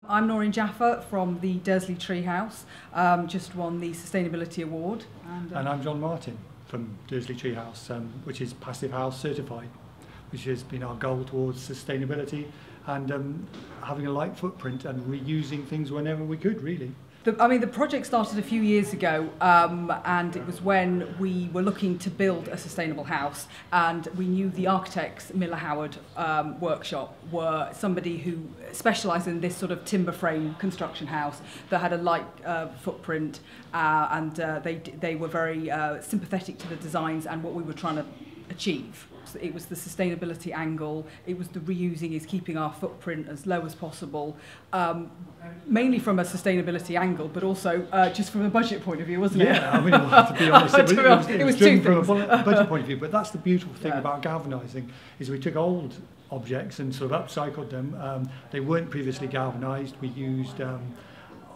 I'm Noreen Jaffa from the Dursley Treehouse, just won the Sustainability Award. And I'm John Martin from Dursley Treehouse, which is Passive House certified, which has been our goal towards sustainability and having a light footprint and reusing things whenever we could, really. The project started a few years ago, and it was when we were looking to build a sustainable house, and we knew the architects, Millar workshop, were somebody who specialised in this sort of timber frame construction house that had a light footprint, and they were very sympathetic to the designs and what we were trying to achieve. So it was the sustainability angle, it was the reusing, is keeping our footprint as low as possible, mainly from a sustainability angle, but also just from a budget point of view, wasn't it? Yeah, I mean, to be honest, it was two driven things. from a budget point of view, but that's the beautiful thing about galvanising, is we took old objects and sort of upcycled them. They weren't previously galvanised. We used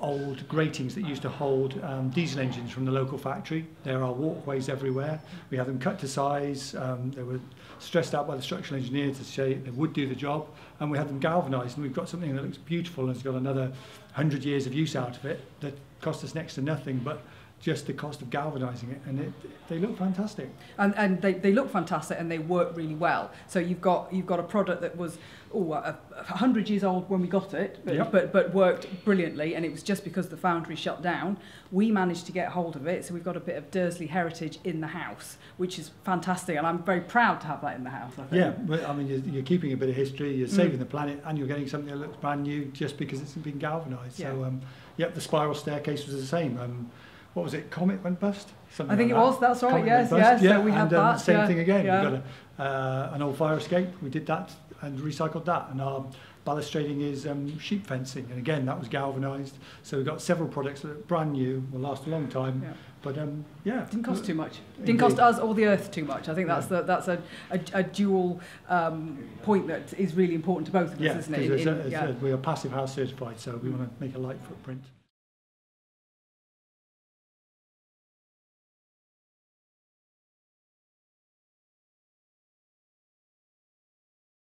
old gratings that used to hold diesel engines from the local factory. There are walkways everywhere. We had them cut to size. They were stressed out by the structural engineer to say they would do the job, and we had them galvanised, and we've got something that looks beautiful and has got another 100 years of use out of it that cost us next to nothing but just the cost of galvanising it, and they look fantastic. And they look fantastic, and they work really well. So you've got a product that was 100 years old when we got it, but worked brilliantly, and it was just because the foundry shut down. We managed to get hold of it, so we've got a bit of Dursley heritage in the house, which is fantastic, and I'm very proud to have that in the house, I think. Yeah, but I mean, you're keeping a bit of history, you're saving the planet, and you're getting something that looks brand new just because it's been galvanised. Yeah. So, yep, the spiral staircase was the same. What was it? Comet went bust? Something I think like it was. That's right. Comet Yes, went bust. yes. Yeah, So we had and, that. same thing again. Yeah. We got an old fire escape. We did that and recycled that. And our balustrading is sheep fencing, and again that was galvanised. So we've got several products that are brand new, will last a long time. Yeah. But yeah, didn't cost too much. Indeed. Didn't cost us or the earth too much. I think that's a dual point that is really important to both of us, isn't it? Because we are Passive House certified, so we want to make a light footprint.